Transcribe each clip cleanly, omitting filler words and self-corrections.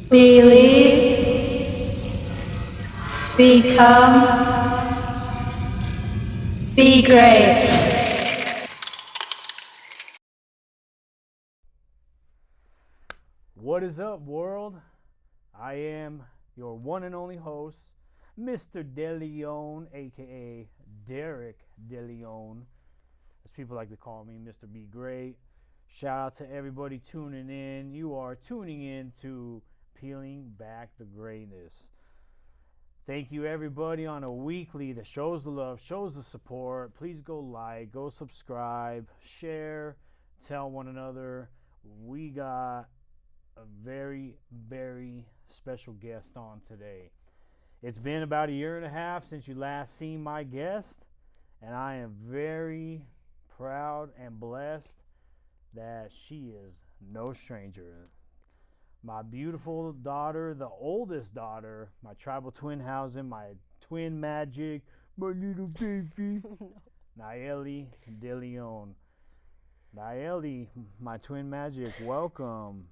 Believe, become, be great. What is up, world? I am your one and only host, Mr. DeLeon, aka Derek DeLeon, as people like to call me, Mr. Be Great. Shout out to everybody tuning in. You are tuning in to Peeling Back the Greatness. Thank you, everybody, on a weekly that shows the love, shows the support. Please go like, go subscribe, share, tell one another. We got a very, very special guest on today. It's been about a year and a half since you last seen my guest, and I am very proud and blessed that she is no stranger. My beautiful daughter, the oldest daughter, my tribal twin housing, my twin magic, my little baby, Nyellie DeLeon. Nyellie, my twin magic, welcome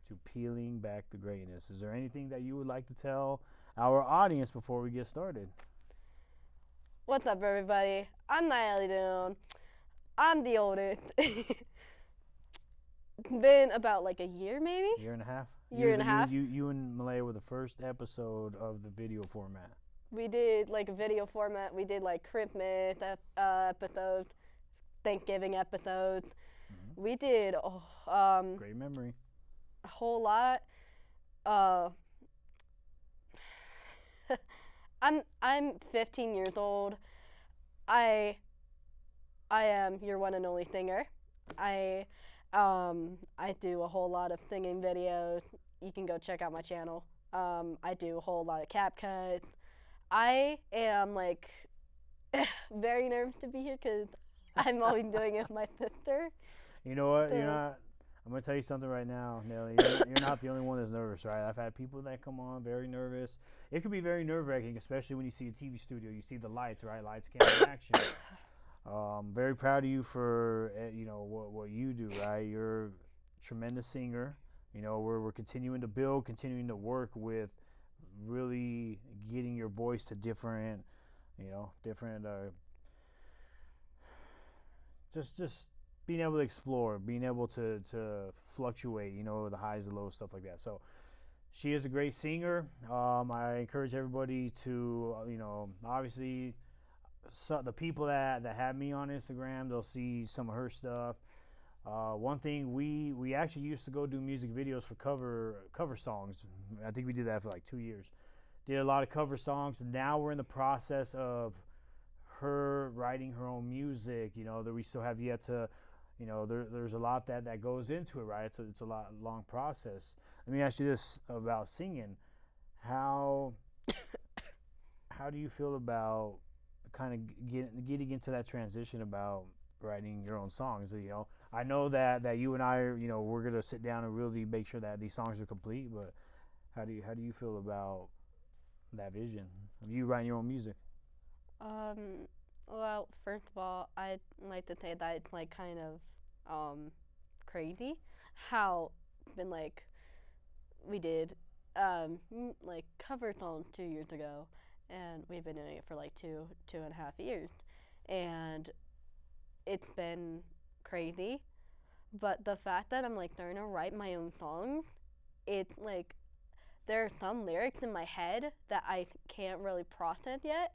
to Peeling Back the Greatness. Is there anything that you would like to tell our audience before we get started? What's up, everybody? I'm Nyellie DeLeon. I'm the oldest. It's been about like a year, maybe? Year and a half? Year and a half. You and Malaya were the first episode of the video format. We did like a video format. We did like Christmas episodes, Thanksgiving episodes. Mm-hmm. We did Great memory. a whole lot. I'm 15 years old. I am your one and only singer. I do a whole lot of singing videos. You can go check out my channel. I do a whole lot of cap cuts. I am like very nervous to be here because I'm always doing it with my sister. You know what? So- You're not. I'm gonna tell you something right now, Nelly. You're not the only one that's nervous, right? I've had people that come on very nervous. It can be very nerve-wracking, especially when you see a TV studio. You see the lights, right? Lights, camera, action. Very proud of you for what you do, right? You're a tremendous singer. You know, we're continuing to build, continuing to work with really getting your voice to different just being able to explore, being able to fluctuate, the highs and lows, stuff like that. So she is a great singer. I encourage everybody to, obviously, the people that have me on Instagram, they'll see some of her stuff. One thing, we actually used to go do music videos for cover songs. I think we did that for like 2 years. Did a lot of cover songs. Now we're in the process of her writing her own music. That we still have yet to, there's a lot that goes into it, right? It's a long process. Let me ask you this about singing. How do you feel about kind of getting into that transition about writing your own songs? I know that you and I, we're gonna sit down and really make sure that these songs are complete. But how do you feel about that vision of you writing your own music? Well, first of all, I'd like to say that it's like kind of crazy how been like we did like cover songs 2 years ago, and we've been doing it for like two and a half years, and it's been crazy. But the fact that I'm like starting to write my own songs, it's like there are some lyrics in my head that I can't really process yet.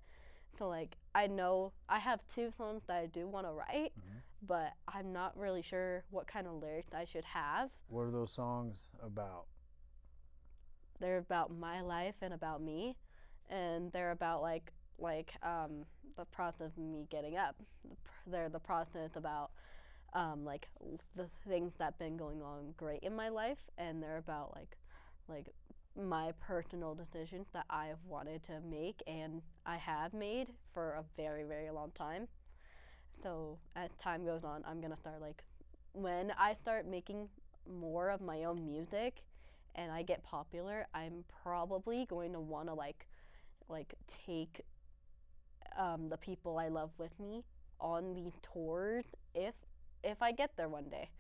So like I know I have 2 songs that I do want to write, but I'm not really sure what kind of lyrics I should have. What are those songs about? They're about my life and about me, and they're about like the process of me getting up. They're the process about like the things that been going on great in my life, and they're about like my personal decisions that I've wanted to make and I have made for a very, very long time. So as time goes on, I'm gonna start like when I start making more of my own music and I get popular, I'm probably going to want to like take the people I love with me on these tours if I get there one day.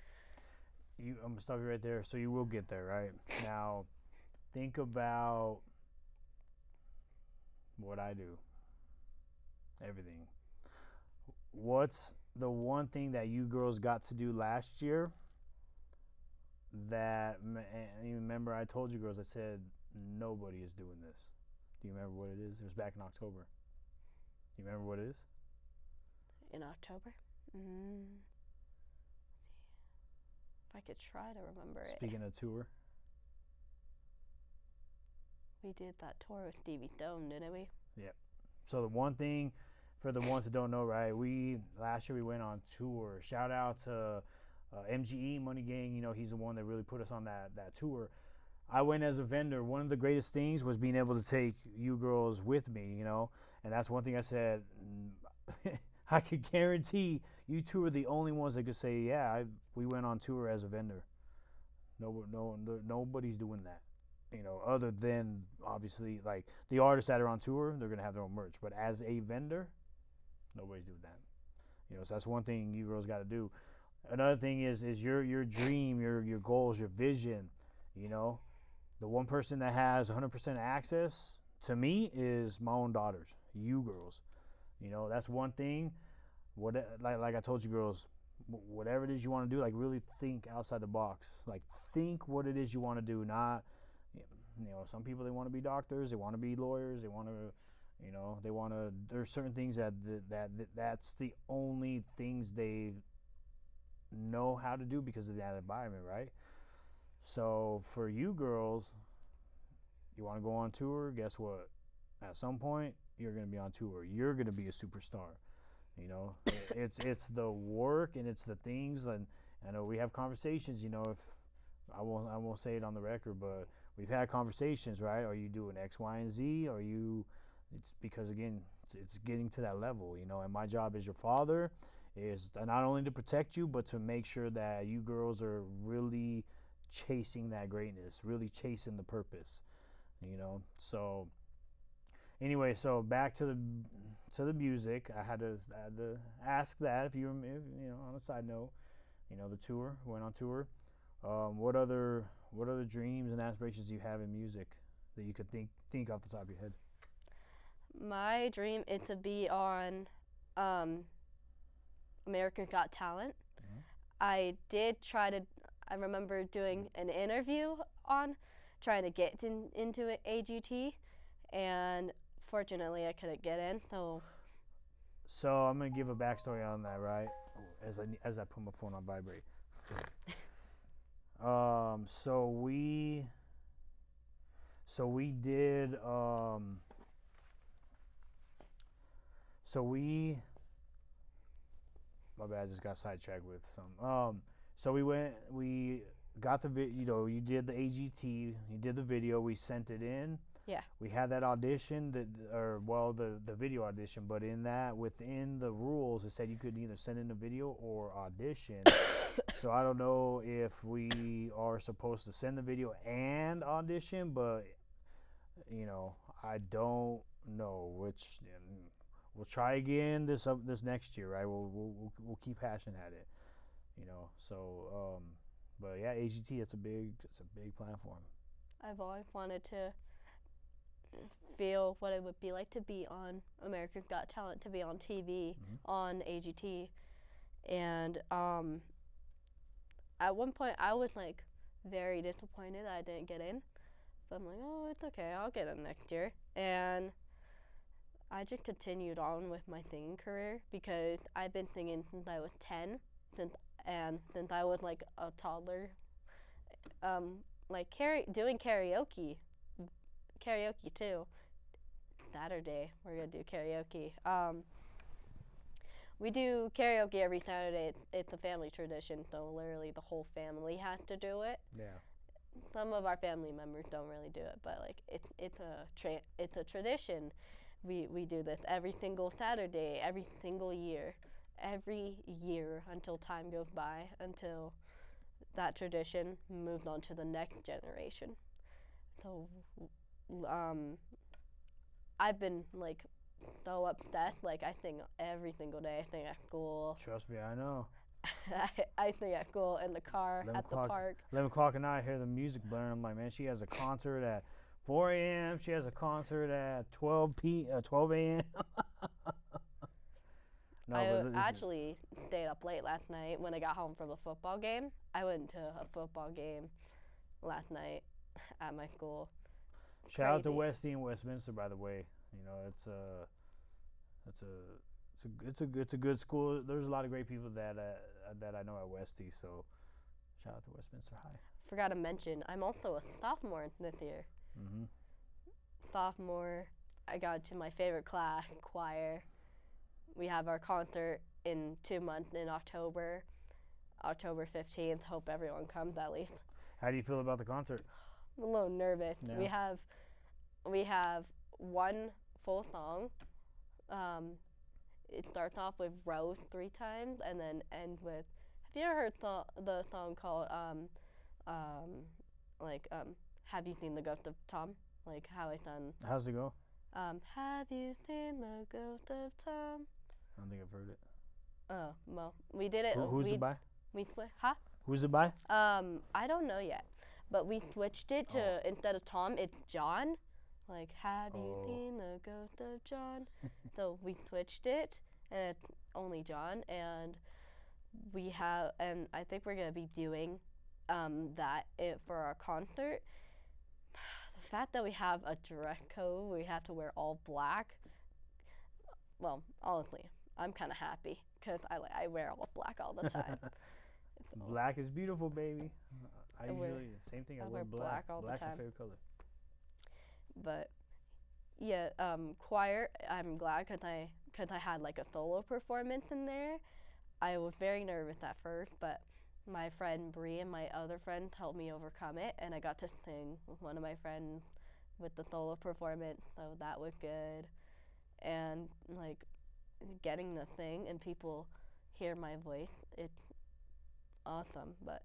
I'm gonna stop you right there. So you will get there, right? Now, think about what I do. Everything. What's the one thing that you girls got to do last year that, and you remember I told you girls, I said nobody is doing this. Do you remember what it is? It was back in October. Do you remember what it is? In October? If I could try to remember it. Speaking of tour. We did that tour with Stevie Stone, didn't we? Yep. So the one thing, for the ones that don't know, right? Last year we went on tour. Shout out to MGE Money Gang. You know, he's the one that really put us on that tour. I went as a vendor. One of the greatest things was being able to take you girls with me. You know, and that's one thing I said. I could guarantee you two are the only ones that could say, yeah, we went on tour as a vendor. Nobody's doing that. You know, other than obviously like the artists that are on tour, they're gonna have their own merch. But as a vendor, nobody's doing that. You know, so that's one thing you girls got to do. Another thing is your dream, your goals, your vision. You know, the one person that has 100% access to me is my own daughters, you girls. You know, that's one thing. Like I told you girls, whatever it is you want to do, like really think outside the box. Like think what it is you want to do, not. You know, some people, they want to be doctors, they want to be lawyers, they want to, you know, they want to. There's certain things that's the only things they know how to do because of that environment, right? So for you girls, you want to go on tour. Guess what? At some point, you're gonna be on tour. You're gonna be a superstar. You know, it's the work and it's the things. And I know we have conversations. You know, if I won't say it on the record, but we've had conversations, right? Are you doing X, Y, and Z? Are you? It's because again, it's getting to that level, you know. And my job as your father is not only to protect you, but to make sure that you girls are really chasing that greatness, really chasing the purpose, you know. So anyway, so back to the music. I had to ask that if you know, on a side note, you know, the tour, went on tour. What other dreams and aspirations do you have in music that you could think off the top of your head? My dream is to be on America's Got Talent. Mm-hmm. I remember doing an interview on trying to get into AGT, and fortunately I couldn't get in. So I'm gonna give a backstory on that, right? As I put my phone on vibrate. So we did my bad, I just got sidetracked with some. So we got the you know, you did the AGT, you did the video, we sent it in. Yeah. We had that audition, the video audition, but within the rules, it said you could either send in a video or audition. So I don't know if we are supposed to send the video and audition, but you know, I don't know which. We'll try again this next year, right? We'll keep hashing at it, you know. So, but yeah, AGT, it's a big platform. I've always wanted to feel what it would be like to be on America's Got Talent, to be on TV, on AGT. And at one point I was like very disappointed that I didn't get in, but I'm like, oh, it's okay, I'll get in next year. And I just continued on with my singing career because I've been singing since I was 10, since I was like a toddler, like doing karaoke too. Saturday we're gonna do karaoke. We do karaoke every Saturday. It's a family tradition, so literally the whole family has to do it. Yeah. Some of our family members don't really do it, but like it's a tradition. We do this every single Saturday, every single year, until time goes by, until that tradition moves on to the next generation. So I've been like so obsessed. Like I sing every single day. I sing at school. Trust me, I know. I think at school, in the car, 11 at the o'clock. park. 11 o'clock at night, I hear the music blaring. I'm like, man, she has a concert at 4 a.m. She has a concert at 12 a.m. No, I but actually stayed up late last night when I got home from a football game. I went to a football game last night at my school. shout out to Crazy. Westy and Westminster, by the way. You know, it's a good school. There's a lot of great people that I know at Westy. So shout out to Westminster High. Forgot to mention, I'm also a sophomore this year. Mm-hmm. Sophomore, I got into my favorite class, choir. We have our concert in 2 months in October 15th. Hope everyone comes at least. How do you feel about the concert? I'm a little nervous. Yeah. We have one full song. It starts off with Rose 3 times and then ends with. Have you ever heard the song called Have You Seen the Ghost of Tom? Like how it's done. How's it go? Have you seen the ghost of Tom? I don't think I've heard it. Oh, well, we did it. Who's it by? Huh? Who's it by? I don't know yet, but we switched it to instead of Tom, it's John. Like, have you seen the ghost of John? So we switched it, and it's only John, and I think we're gonna be doing that for our concert. The fact that we have a dress code, we have to wear all black. Well, honestly, I'm kind of happy because I wear all black all the time. Black is beautiful, baby. I wear- usually same thing. I I wear wear black all the Black's time. my favorite color. But yeah, choir. I'm glad because I had like a solo performance in there. I was very nervous at first, but my friend Bree and my other friends helped me overcome it, and I got to sing with one of my friends with the solo performance, so that was good. And like getting the thing and people hear my voice, it's awesome, but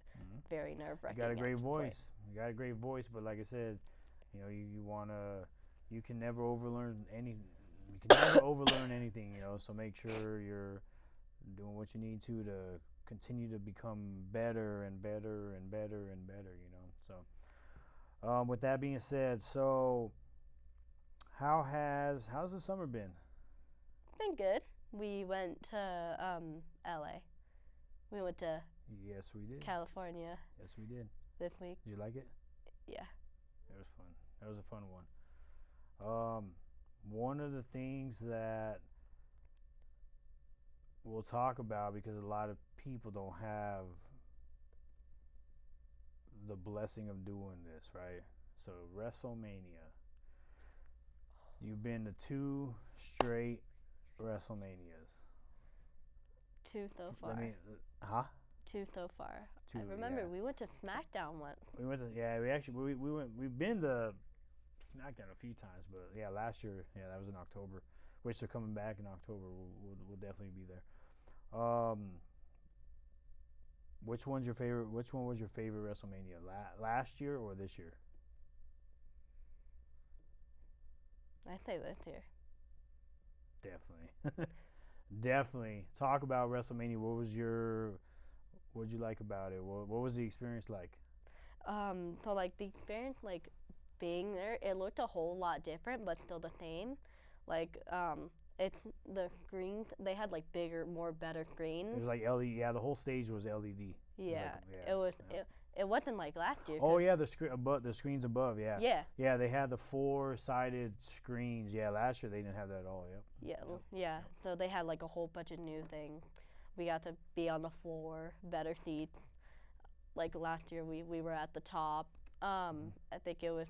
very nerve-wracking. You got a great at the point. voice. You got a great voice, but like I said, you know, you can never overlearn any. You can never overlearn anything, you know. So make sure you're doing what you need to continue to become better and better and better and better, you know. So, with that being said, so how's the summer been? Been good. We went to LA. We went to Yes, we did. California Yes, we did. this week. Did you like it? Yeah. It was fun. That was a fun one. One of the things that we'll talk about, because a lot of people don't have the blessing of doing this, right? So WrestleMania. You've been to 2 straight WrestleManias. 2 so far. 2 so far. 2, I remember yeah. we went to SmackDown once. We went to, yeah, we went, we've been to SmackDown a few times, but yeah, last year, yeah, that was in October, which they're coming back in October. We'll definitely be there. Which one was your favorite WrestleMania? Last year or this year? I say this year. Definitely. Definitely. Talk about WrestleMania. What did you like about it? What was the experience like? So like the experience, like being there, it looked a whole lot different, but still the same. Like it's the screens. They had like bigger, better It screens. was like LED. Yeah, the whole stage was LED. Yeah, it was it wasn't like last year. Oh yeah, the screens above. Yeah. Yeah. Yeah, they had the 4-sided screens. Yeah, last year they didn't have that at all. Yep. Yeah. So they had like a whole bunch of new things. We got to be on the floor, better seats. Like last year, we were at the top. I think it was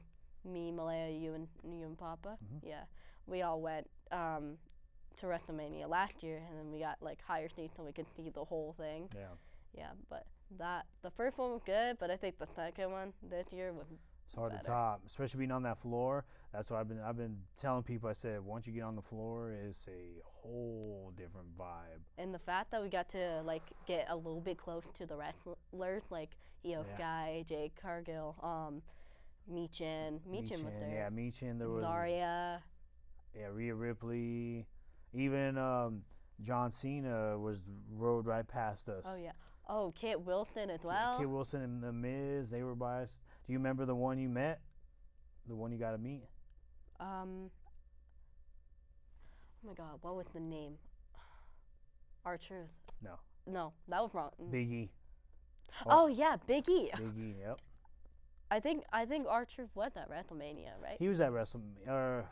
me, Malaya, you and Papa. Yeah, we all went to WrestleMania last year, and then we got like higher seats so we could see the whole thing. Yeah. Yeah, but the first one was good, but I think the second one this year was It's hard better. to top, especially being on that floor. That's why I've been telling people. I said once you get on the floor, it's a whole different vibe. And the fact that we got to like get a little bit close to the wrestlers, like Io Sky, Jade Cargill, Michin was there. Yeah, Michin. There was Zarya. Yeah, Rhea Ripley. Even John Cena rode right past us. Oh yeah. Oh, Kit Wilson as well. Kid Wilson and The Miz, they were by us. Do you remember the one you met? The one you got to meet? Oh my God, what was the name? R-Truth. No. No, that was wrong. Big E. Oh yeah, Big E. Big E, yep. I think R-Truth was at WrestleMania, right? He was at WrestleMania. No,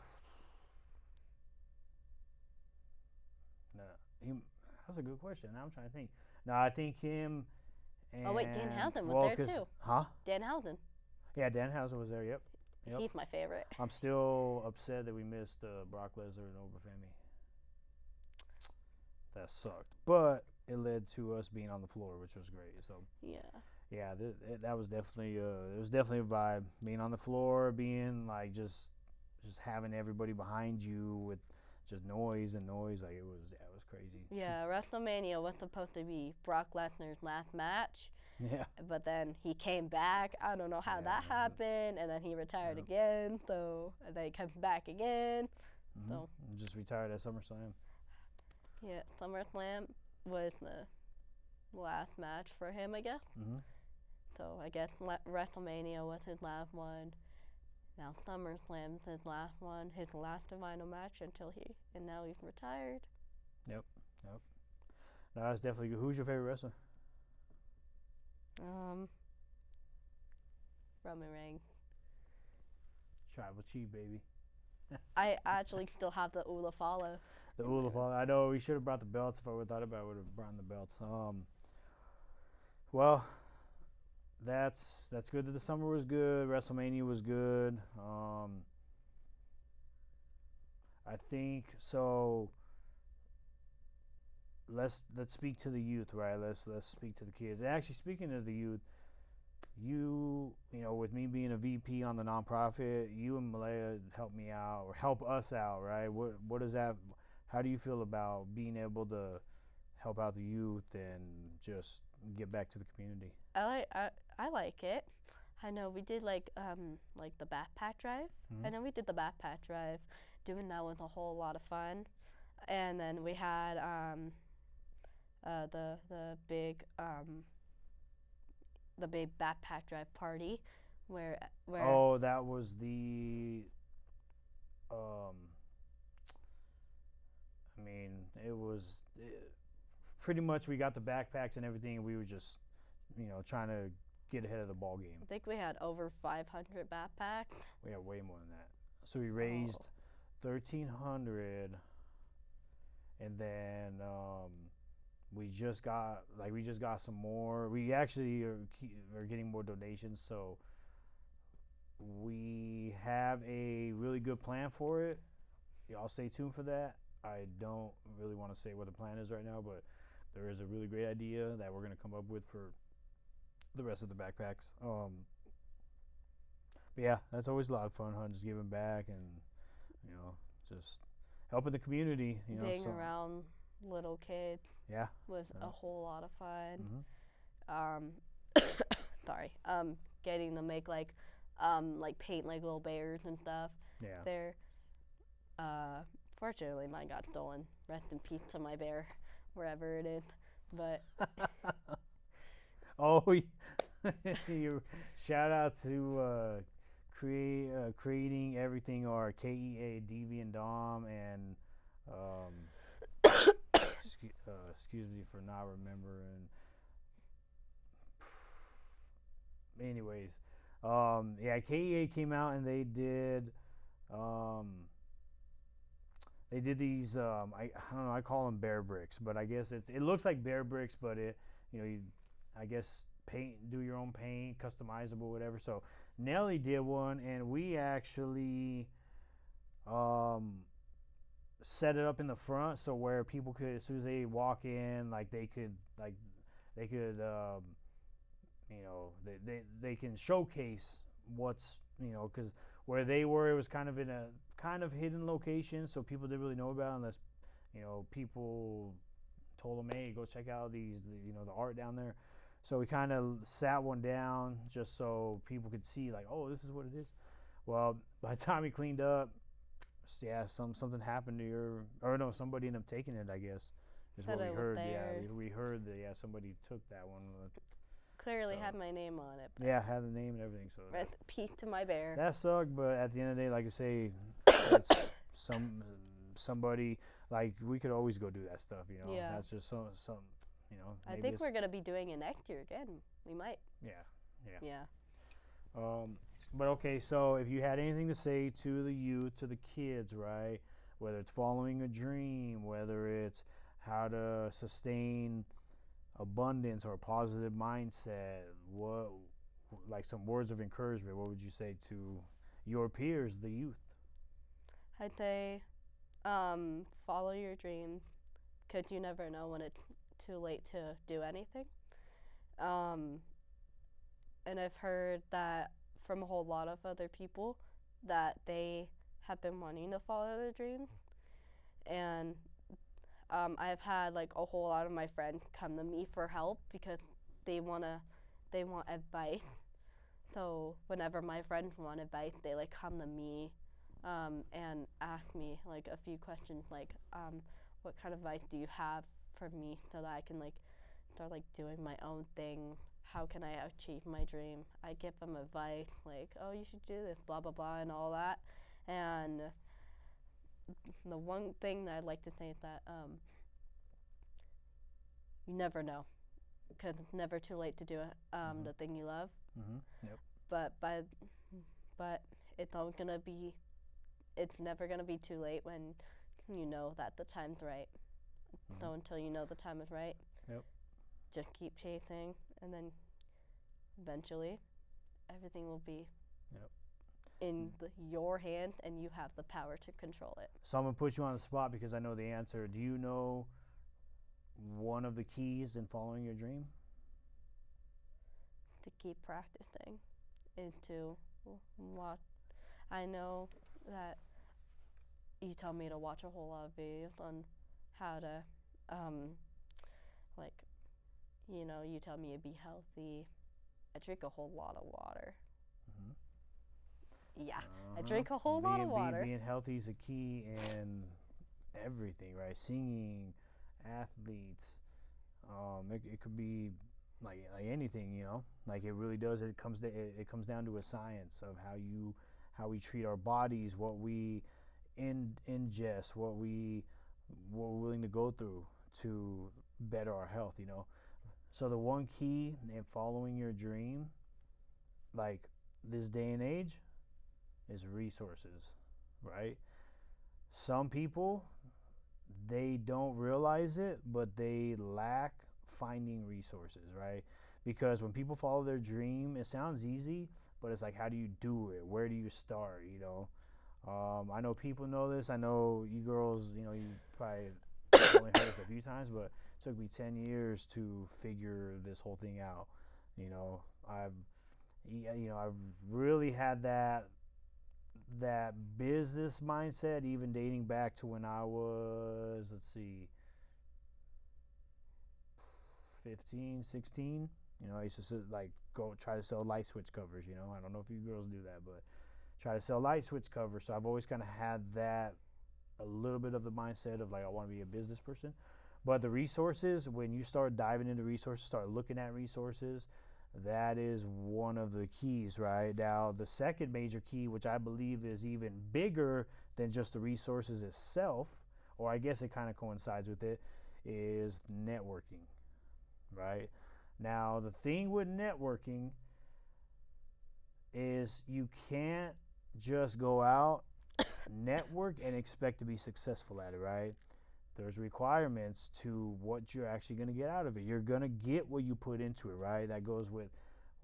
that's a good question. Now I'm trying to think. No, I think him and... Oh wait, Danhausen was there too. Huh? Danhausen. Yeah, Danhausen was there, yep. He's my favorite. I'm still upset that we missed Brock Lesnar and Overfemi. That sucked. But it led to us being on the floor, which was great. So yeah, that was definitely it was definitely a vibe. Being on the floor, being like just having everybody behind you with just noise and noise, like it was crazy. Yeah, WrestleMania was supposed to be Brock Lesnar's last match. Yeah. But then he came back. I don't know how that happened, and then he retired again. So and then he comes back again. Mm-hmm. So just retired at SummerSlam. Yeah, SummerSlam was the last match for him, I guess. Mm-hmm. So I guess WrestleMania was his last one. Now SummerSlam's his last one, his last final match and now he's retired. Yep. No, that's definitely good. Who's your favorite wrestler? Roman Reigns. Tribal Chief, baby. I actually still have the Ula follow. The Ula follow. I know we should have brought the belts. If I would have thought about it, I would have brought the belts. Well, that's good that the summer was good. WrestleMania was good. I think so. Let's speak to the youth, right? Let's speak to the kids. And actually, speaking of the youth, you know, with me being a VP on the nonprofit, you and Malaya help me out or help us out, right? What is that? How do you feel about being able to help out the youth and just get back to the community? I like it. I know we did like the backpack drive. Mm-hmm. I know we did the backpack drive. Doing that was a whole lot of fun. And then we had the big backpack drive party where Oh, that was the I mean, pretty much we got the backpacks and everything, and we were just, you know, trying to get ahead of the ball game. I think we had over 500 backpacks. We had way more than that. So we raised 1,300, and then we just got some more. We actually are getting more donations, so we have a really good plan for it. Y'all stay tuned for that. I don't really want to say what the plan is right now, but there is a really great idea that we're going to come up with for the rest of the backpacks. But yeah, that's always a lot of fun, huh? Just giving back and, you know, just helping the community. You know, being around little kids. Yeah. Was a whole lot of fun. Mm-hmm. Sorry. Getting to make like paint like little bears and stuff. Yeah. There. Fortunately, mine got stolen. Rest in peace to my bear, wherever it is. But shout out to creating everything, or KEA Deviant Dom, and excuse me for not remembering. Anyways, yeah, KEA came out and they did these I don't know, I call them bear bricks, but I guess it looks like bear bricks, but you I guess do your own paint, customizable, whatever. So Nyellie did one, and we actually set it up in the front, so where people could, as soon as they walk in, they could they can showcase what's, because where they were, it was kind of in a hidden location, so people didn't really know about it unless people told them, hey, go check out the art down there. So we kind of sat one down just so people could see, oh, this is what it is. Well, by the time we cleaned up, yeah, something happened to somebody ended up taking it, I guess. is Said what we it was heard. theirs. Yeah, we heard that somebody took that one. Clearly So- had my name on it. Yeah, had the name and everything. So Rest in peace to my bear. that sucked, but at the end of the day, like I say, it's somebody, like, we could always go do that stuff, you know. Yeah. That's just some you know. I maybe think it's- we're gonna be doing it next year again. We might. Yeah. Yeah. But okay, so if you had anything to say to the youth, to the kids, right? Whether it's following a dream, whether it's how to sustain abundance or a positive mindset, what, like, some words of encouragement, what would you say to your peers, the youth? I'd say, follow your dreams, 'cause you never know when it's too late to do anything. And I've heard that from a whole lot of other people that they have been wanting to follow their dreams, and I've had like a whole lot of my friends come to me for help because they want advice. So whenever my friends want advice, they like come to me and ask me like a few questions, like what kind of advice do you have for me so that I can like start like doing my own thing. How can I achieve my dream? I give them advice like, oh, you should do this, blah blah blah, and all that. And the one thing that I'd like to say is that you never know, because it's never too late to do the thing you love. Yep. But it's never gonna be too late when you know that the time's right. So until you know the time is right, Yep. just keep chasing, and then eventually everything will be Yep. in your hands, and you have the power to control it. So I'm gonna put you on the spot because I know the answer. Do you know one of the keys in following your dream? To keep practicing is to watch. I know that you tell me to watch a whole lot of videos on how to, like, you tell me to be healthy. I drink a whole lot of water. Yeah, I drink a whole lot of water. Being healthy is a key in everything, right? Singing, athletes. It could be like anything, you know. Like, it really does. It comes down to a science of how we treat our bodies, what we ingest, what we're willing to go through to better our health, you know. So the one key in following your dream, like this day and age, is resources, right? Some people, they don't realize it, but they lack finding resources, right? Because when people follow their dream, it sounds easy, but it's like, how do you do it? Where do you start, you know? I know people know this. I know you girls, you know, you probably only heard this a few times, but it took me 10 years to figure this whole thing out. You know, I've really had that business mindset, even dating back to when I was, 15, 16. You know, I used to go try to sell light switch covers. You know, I don't know if you girls do that, but try to sell light switch covers. So I've always kind of had that, a little bit of the mindset of like, I want to be a business person. But the resources, when you start diving into resources, start looking at resources, that is one of the keys, right? Now, the second major key, which I believe is even bigger than just the resources itself, or I guess it kind of coincides with it, is networking, right? Now, the thing with networking is you can't just go out, network, and expect to be successful at it, right? There's requirements to what you're actually going to get out of it. You're going to get what you put into it, right? That goes with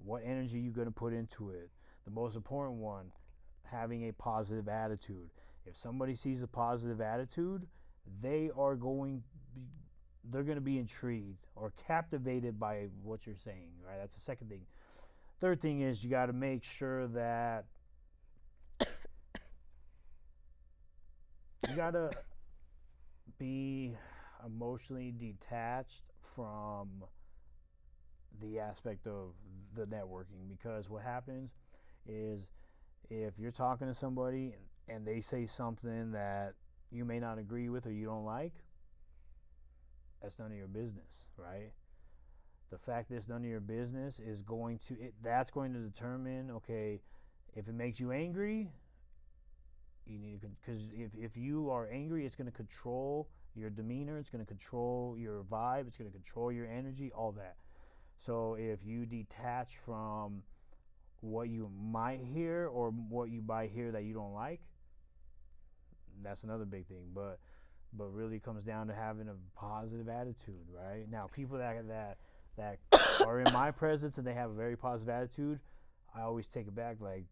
what energy you're going to put into it. The most important one, having a positive attitude. If somebody sees a positive attitude, they're going to be intrigued or captivated by what you're saying, right? That's the second thing. Third thing is you got to make sure that you got to be emotionally detached from the aspect of the networking, because what happens is if you're talking to somebody and they say something that you may not agree with or you don't like, that's none of your business, right? The fact that it's none of your business is going to that's going to determine, okay, if it makes you angry, you need to, because if you are angry, it's going to control your demeanor, it's going to control your vibe, it's going to control your energy, all that. So if you detach from what you might hear or what you might hear that you don't like, that's another big thing. But really comes down to having a positive attitude, right? Now, people that are in my presence and they have a very positive attitude, I always take it back, like,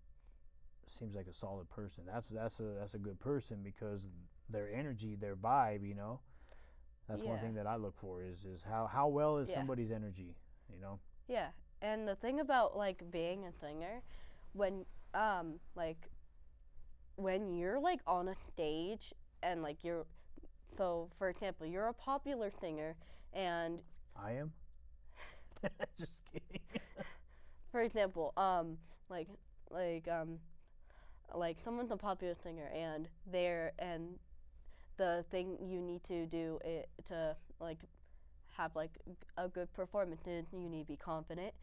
seems like a solid person. That's a good person, because their energy, their vibe, that's one thing that I look for is how well is somebody's energy, Yeah, and the thing about like being a singer, when like when you're like on a stage and like so for example, you're a popular singer and I am. Just kidding. for example, like like um like someone's a popular singer and the thing you need to do to like have like a good performance is you need to be confident.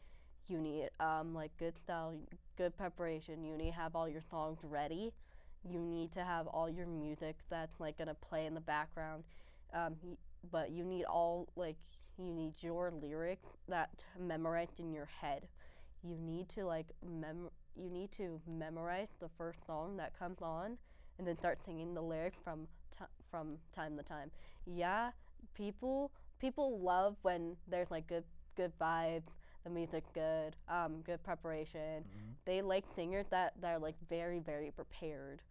You need like good style, good preparation. You need to have all your songs ready. You need to have all your music that's like gonna play in the background. But you need you need your lyrics that memorized in your head. You need to you need to memorize the first song that comes on, and then start singing the lyrics from time to time. Yeah, people love when there's like good vibes, the music's good, good preparation. Mm-hmm. They like singers that are like very very prepared.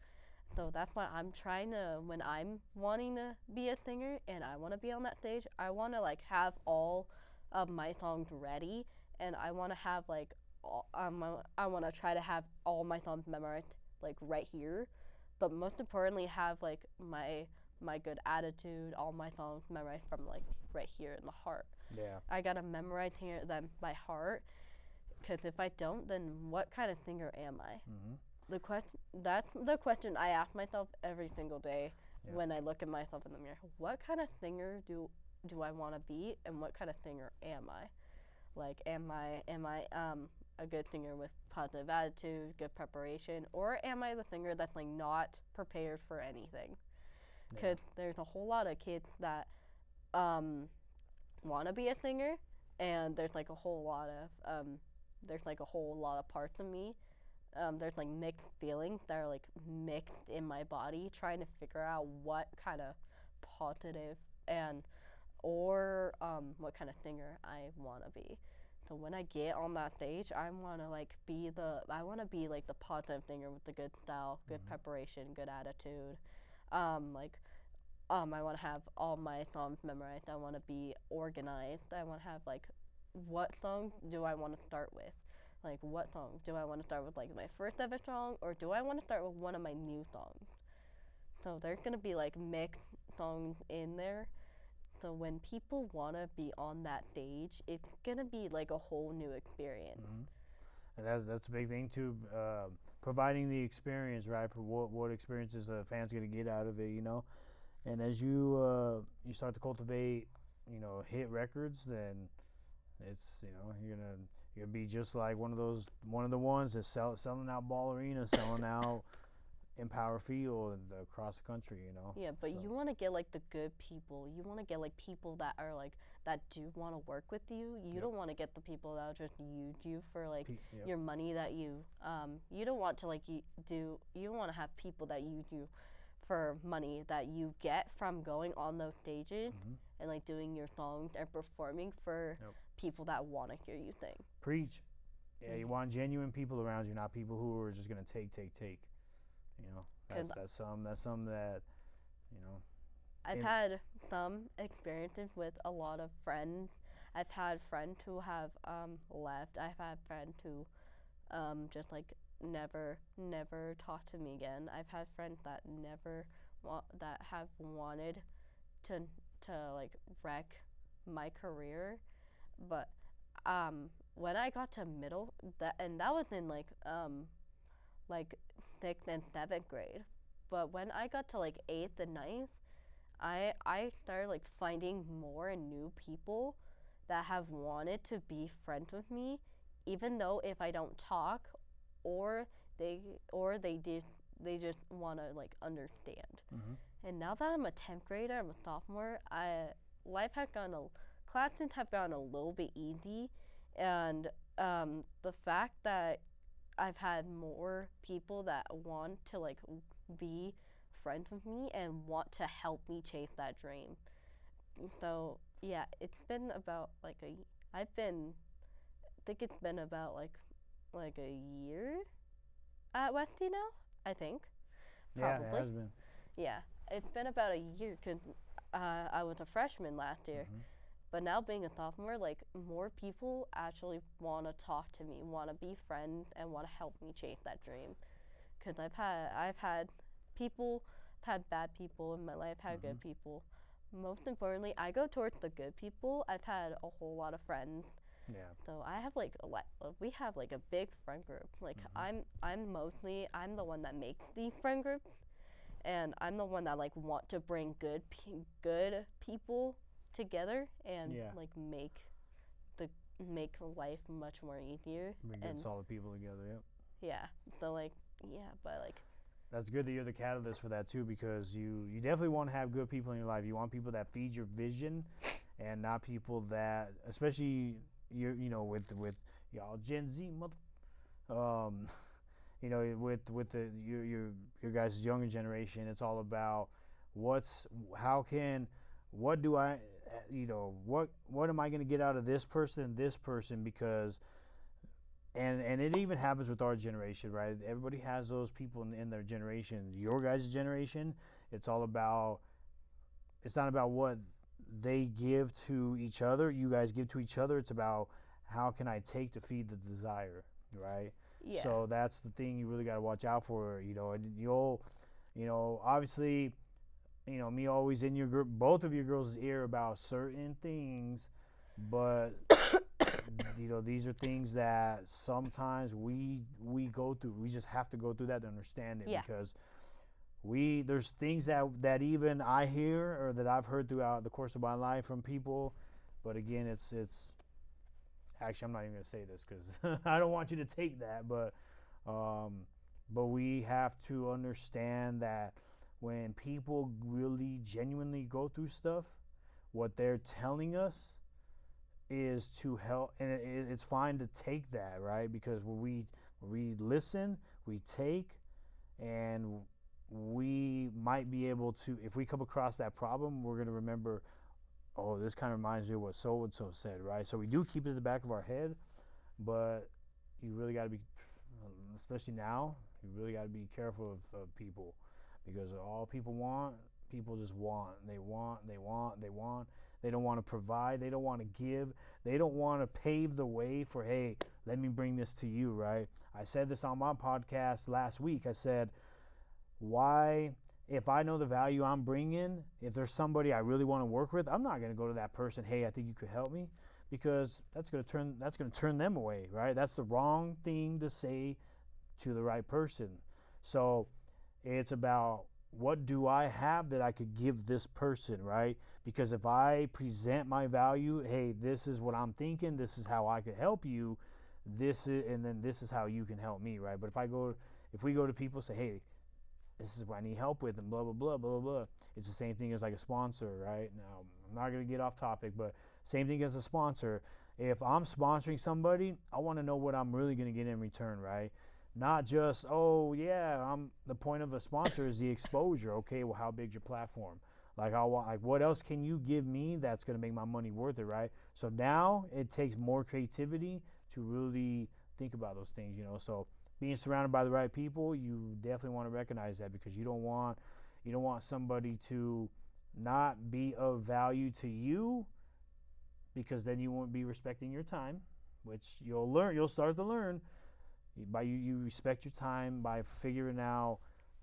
So that's why I'm trying to, when I'm wanting to be a singer and I want to be on that stage, I want to like have all of my songs ready, and I want to have like I want to try to have all my songs memorized like right here, but most importantly have like my good attitude, all my songs memorized from like right here in the heart. Yeah. I gotta memorize them by heart, because if I don't, then what kind of singer am I? Mm-hmm. That's the question I ask myself every single day when I look at myself in the mirror. What kind of singer do I want to be, and what kind of singer am I? Like, am I a good singer with positive attitude, good preparation, or am I the singer that's like not prepared for anything? Because there's a whole lot of kids that want to be a singer, and there's like a whole lot of parts of me. There's like mixed feelings that are like mixed in my body, trying to figure out what kind of positive and or what kind of singer I want to be. So when I get on that stage, I want to be like the positive singer with the good style, good preparation, good attitude. I want to have all my songs memorized. I want to be organized. I want to have like, what song do I want to start with? Like, what song do I want to start with? Like my first ever song, or do I want to start with one of my new songs? So there's gonna be like mixed songs in there. So when people want to be on that stage, it's gonna be like a whole new experience. Mm-hmm. And that's a big thing too. Providing the experience, right? For what experiences the fans gonna get out of it, And as you start to cultivate, hit records, then it's you're gonna be just like one of the ones that's selling out ball arenas, selling out Empower Field and across the country, Yeah, but you want to get like the good people. You want to get like people that are like that do want to work with you. You don't want to get the people that will just use you for like your money that you don't want to you don't want to have people that use you for money that you get from going on those stages and like doing your songs and performing for people that want to hear you sing. Preach. Yeah, you want genuine people around you, not people who are just gonna take. That's some that I've had some experiences with a lot of friends. I've had friends who have left. I've had friends who just like never talked to me again. I've had friends that that have wanted to like wreck my career, but when I got to that was in like 6th and 7th grade, but when I got to like 8th and 9th, I started like finding more and new people that have wanted to be friends with me, even though if I don't talk, or they or they just want to like understand. Mm-hmm. And now that I'm a 10th grader, I'm a sophomore, life has gone classes have gotten a little bit easy, and the fact that I've had more people that want to like be friends with me and want to help me chase that dream. So yeah, it's been about like I've been I think it's been about like a year at Westy now. I think Yeah, it probably. has been. Yeah, it's been about a year because I was a freshman last year. Mm-hmm. But now being a sophomore, like more people actually want to talk to me, want to be friends, and want to help me chase that dream. Because I've had people, I've had bad people in my life, had Mm-hmm. good people. Most importantly, I go towards the good people. I've had a whole lot of friends, Yeah. so I have like a lot. We have like a big friend group. Like Mm-hmm. I'm the one that makes the friend group, and I'm the one that like want to bring good people together and Yeah. like the make life much more easier. Bring good, And solid people together. Yep. yeah, so like yeah, but like That's good that you're the catalyst for that too, because you definitely want to have good people in your life. You want people that feed your vision, and not people that, especially with y'all Gen Z mother, with the your guys' younger generation. It's all about what's how can what do I what am I going to get out of this person, because and it even happens with our generation, right? Everybody has those people in their generation. Your guys' generation, it's all about, it's not about what they give to each other, you guys give to each other. It's about how can I take to feed the desire, right? yeah. So that's the thing you really got to watch out for, and obviously, me always in your group, both of your girls' ear about certain things, but these are things that sometimes we go through. We just have to go through that to understand it, Yeah. because there's things that even I hear or that I've heard throughout the course of my life from people, but again, it's actually, I'm not even gonna say this because I don't want you to take that, but we have to understand that when people really genuinely go through stuff, what they're telling us is to help, and it's fine to take that, right? Because when we listen, we take, and we might be able to, if we come across that problem, we're going to remember, oh, this kind of reminds me of what so and so said, right? So we do keep it in the back of our head, but you really got to be, especially now, you really got to be careful of people, because all people just want. They want. They don't want to provide. They don't want to give. They don't want to pave the way for, hey, let me bring this to you, right? I said this on my podcast last week. I said, why, if I know the value I'm bringing, if there's somebody I really want to work with, I'm not going to go to that person, hey, I think you could help me, because that's going to turn them away, right? That's the wrong thing to say to the right person. So it's about, what do I have that I could give this person, right? Because if I present my value, hey, this is what I'm thinking, this is how I could help you, and then this is how you can help me, right? But if we go to people, say, hey, this is what I need help with, and blah blah blah blah blah, it's the same thing as like a sponsor, right? Now, I'm not gonna get off topic, but same thing as a sponsor. If I'm sponsoring somebody, I want to know what I'm really gonna get in return, right? Not just, oh yeah, the point of a sponsor is the exposure. Okay, well, how big's your platform? Like, what else can you give me that's gonna make my money worth it, right? So now it takes more creativity to really think about those things, So being surrounded by the right people, you definitely want to recognize that, because you don't want somebody to not be of value to you, because then you won't be respecting your time, which you'll start to learn by you respect your time by figuring out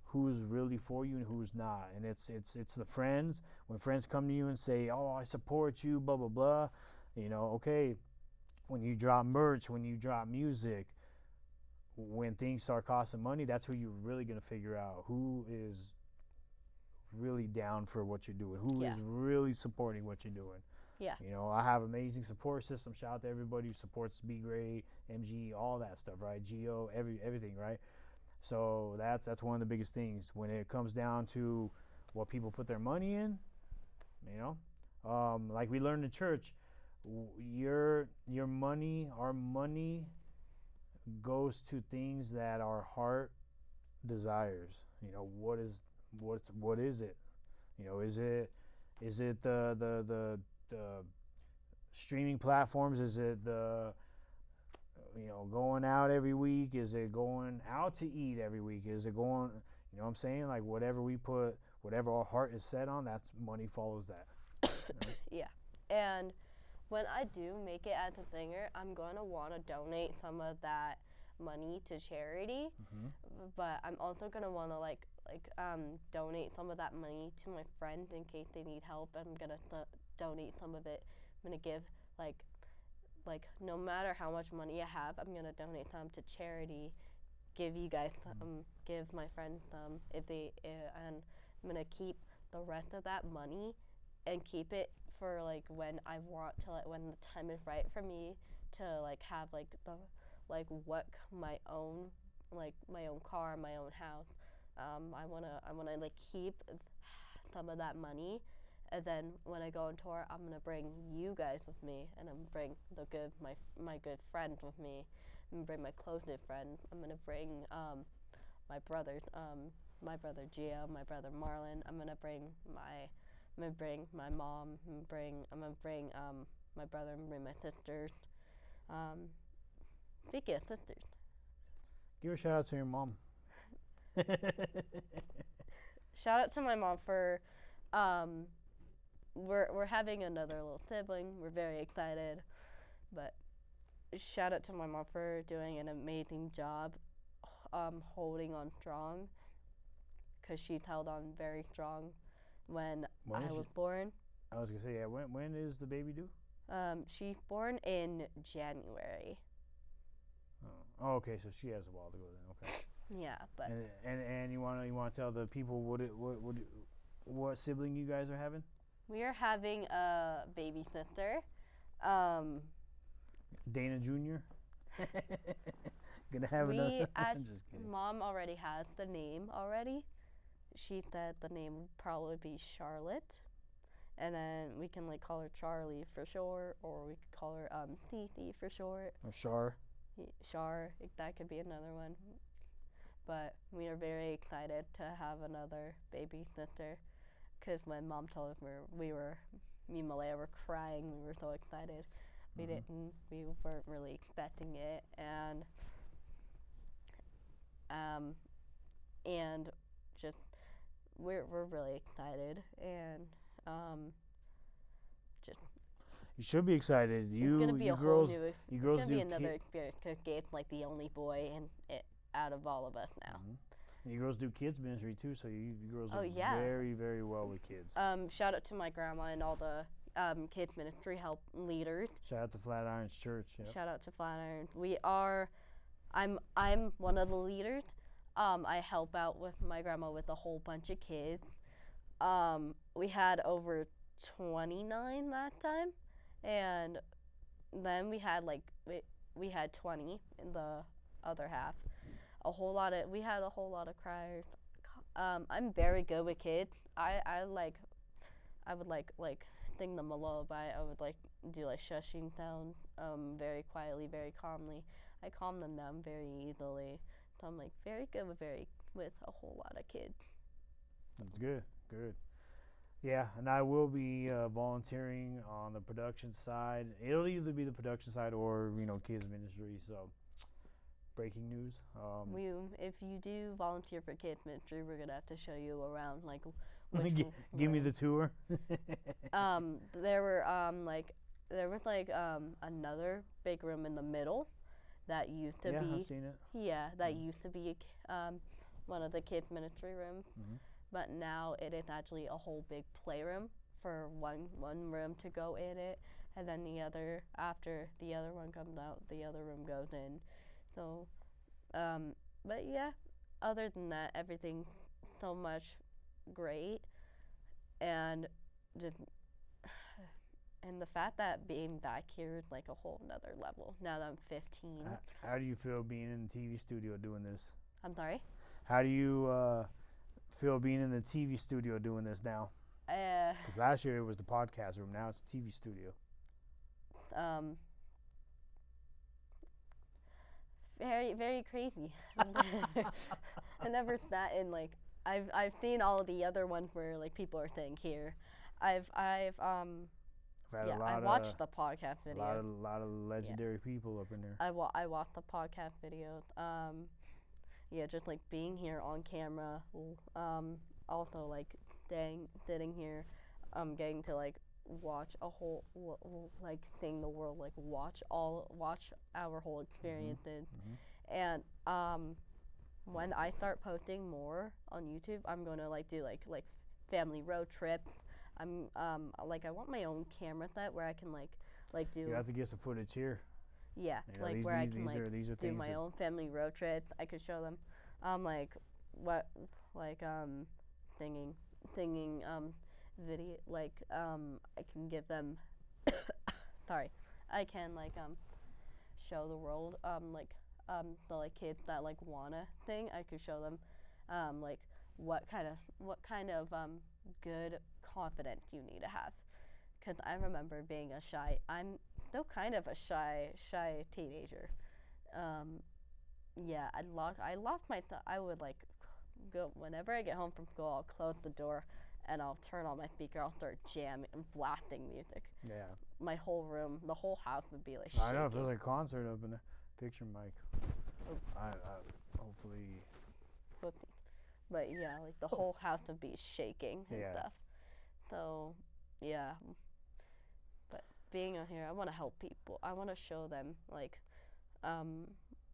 who's really for you and who's not. And it's the friends. When friends come to you and say, oh, I support you, blah blah blah, okay, when you drop merch, when you drop music, when things start costing money, that's who you're really going to figure out who is really down for what you're doing, who Yeah. is really supporting what you're doing. Yeah. You know, I have amazing support system. Shout out to everybody who supports B Grade, MG, all that stuff, right? Geo, everything, right? So that's one of the biggest things when it comes down to what people put their money in. You know, like we learned in church, your money, our money, goes to things that our heart desires. You know, what is it? You know, is it the streaming platforms? Is it the going out every week? Is it going out to eat every week? Is it going, you know what I'm saying? Like whatever our heart is set on, that's money follows that. You know? Yeah. And when I do make it as a singer, I'm going to want to donate some of that money to charity. But I'm also going to want to donate some of that money to my friends in case they need help. I'm going to donate some of it. I'm going to give like no matter how much money I have, I'm going to donate some to charity. Give you guys some, give my friends some if they and I'm going to keep the rest of that money and keep it for like when I want to, like when the time is right for me to like have like the my own car, my own house. I wanna like keep some of that money, and then when I go on tour, I'm gonna bring you guys with me, and I'm gonna bring my good friends with me. I'm gonna bring my closest friends. I'm gonna bring my brothers, my brother Gio, my brother Marlon. I'm gonna bring my mom. I'm gonna bring my brother. I'm gonna bring my sisters. Speaking of sisters, Give a shout out to your mom. shout out to my mom for we're having another little sibling. We're very excited, but shout out to my mom for doing an amazing job holding on strong, because she's held on very strong when I was born. I was gonna say, yeah. When is the baby due? She's born in January. Oh, okay. So she has a while to go then. Okay. Yeah, but And you wanna tell the people what sibling you guys are having? we are having a baby sister. Dana Jr. Gonna have another. I'm just kidding. Mom already has the name already. She said the name would probably be Charlotte, and then we can like call her Charlie for short, or we could call her Cece for short. Or Char. Char, that could be another one. But we are very excited to have another baby sister, because when Mom told us me and Malaya were crying. We were so excited. We weren't really expecting it, and just we're really excited, and just You should be excited. it's gonna be you a girls, whole new. you girls It's gonna do be another experience, because Gabe's like the only boy out of all of us now. You girls do kids ministry too, so you girls Oh, do yeah. very, very well with kids. Shout out to my grandma and all the kids ministry help leaders. Shout out to Flatirons Church. Yep. Shout out to Flatirons. I'm one of the leaders. I help out with my grandma with a whole bunch of kids. We had over 29 last time, and then we had we had 20 in the other half. We had a whole lot of criers. I'm very good with kids. I would sing them a lullaby. I would do shushing sounds very quietly, very calmly. I calm them down very easily. So I'm very good with a whole lot of kids. That's good. Good. Yeah, and I will be volunteering on the production side. It'll either be the production side or kids ministry. So, breaking news. If you do volunteer for kids ministry, we're gonna have to show you around Give me the tour. There was another big room in the middle that used to be. Yeah, I've seen it. Yeah, that used to be one of the kids ministry rooms, but now it is actually a whole big playroom for one room to go in it, and then after the other one comes out, the other room goes in. So, but yeah, other than that, everything's so much great. and just, and the fact that being back here is like a whole nother level now that I'm 15. How do you feel being in the TV studio doing this? I'm sorry. How do you feel being in the TV studio doing this now? Because last year it was the podcast room. Now it's the TV studio. Very, very crazy. I never sat in like I've seen all of the other ones where like people are saying here. I've Had I watched the podcast videos. A lot of legendary people up in there. I watched the podcast videos. Yeah, just like being here on camera. Also like sitting here, getting to like watch a whole like seeing the world, like watch our whole experiences. And when I start posting more on YouTube, I'm gonna like do like family road trips. I'm like I want my own camera set where I can like do. You have to get some footage here. Yeah, You know, like these, where I these, can these like are, these are do things my that- own family road trips. I could show them, like what like singing video, like I can give them. Sorry, I can like show the world the like kids that like wanna sing. I could show them like what kind of good confidence you need to have. Because I remember being I'm still kind of a shy teenager. Yeah, I locked myself. I would like go whenever I get home from school. I'll close the door and I'll turn on my speaker. I'll start jamming and blasting music. Yeah. My whole room, the whole house would be like shaking. I know, it feels like a concert up in the picture mic. Oh. I hopefully. Whoopsies. But yeah, like the whole house would be shaking and Yeah. stuff. So yeah. But being on here, I want to help people. I want to show them like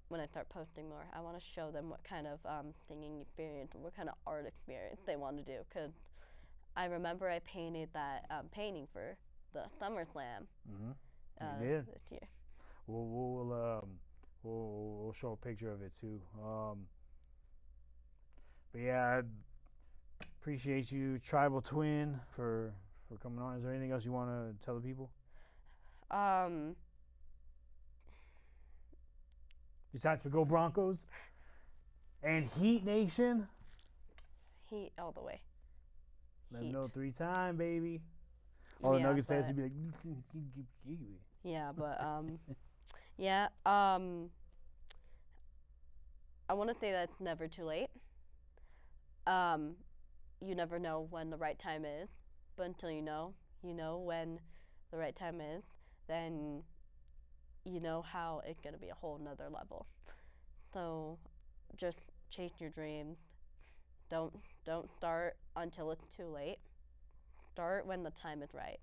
when I start posting more, I want to show them what kind of singing experience, what kind of art experience they want to do. Because I remember I painted that painting for the SummerSlam You did. this year. We'll show a picture of it too. But yeah, I appreciate you, Tribal Twin, for coming on. Is there anything else you want to tell the people? Besides for Go Broncos and Heat Nation. Heat all the way. Let them Heat. know 3-time, baby. All the Yeah, Nuggets fans but- would be like, Yeah, but yeah, I want to say that it's never too late. You never know when the right time is, but until you know when the right time is, then you know how it's gonna be a whole nother level. So just chase your dreams. Don't start until it's too late. Start when the time is right.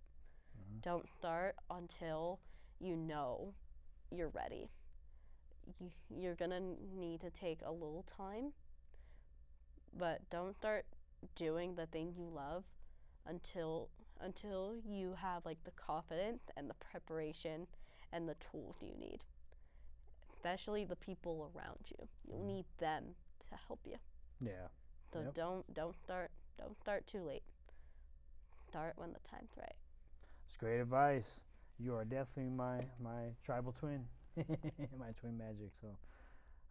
Don't start until you know you're ready. You're gonna need to take a little time, but don't start doing the things you love until you have like the confidence and the preparation and the tools you need. Especially the people around you. You'll need them to help you. Yeah. So Yep. don't start too late. Start when the time's right. It's great advice. You are definitely my tribal twin, my twin magic. So,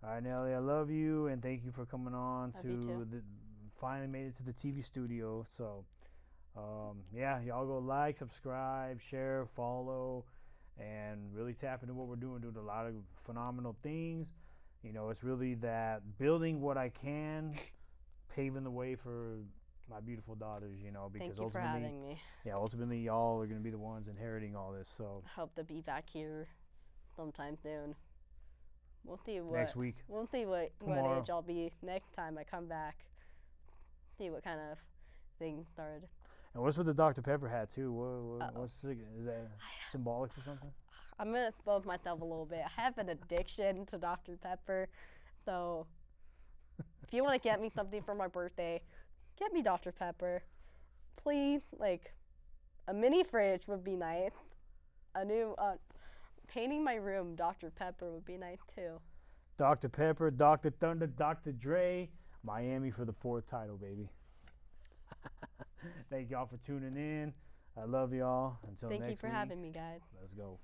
all right, Nyellie, I love you and thank you for coming on Love you too. finally made it to the TV studio. So, yeah, y'all go like, subscribe, share, follow, and really tap into what we're doing. Doing a lot of phenomenal things. You know, it's really that building what I can, paving the way for my beautiful daughters, you know, because Thank you for ultimately, having me. yeah, ultimately y'all are going to be the ones inheriting all this. So Hope to be back here sometime soon. We'll see what next week. We'll see what Tomorrow. age I'll be next time I come back. See what kind of things started. And what's with the Dr. Pepper hat too? Uh-oh. Is that symbolic or something? I'm gonna expose myself a little bit. I have an addiction to Dr. Pepper, so if you want to get me something for my birthday, get me Dr. Pepper, please. Like a mini fridge would be nice. A new painting my room Dr. Pepper would be nice too. Dr. Pepper, Dr. Thunder, Dr. Dre, Miami for the 4th title, baby. Thank y'all for tuning in. I love y'all. Until Thank next you for week. having me, guys. Let's go.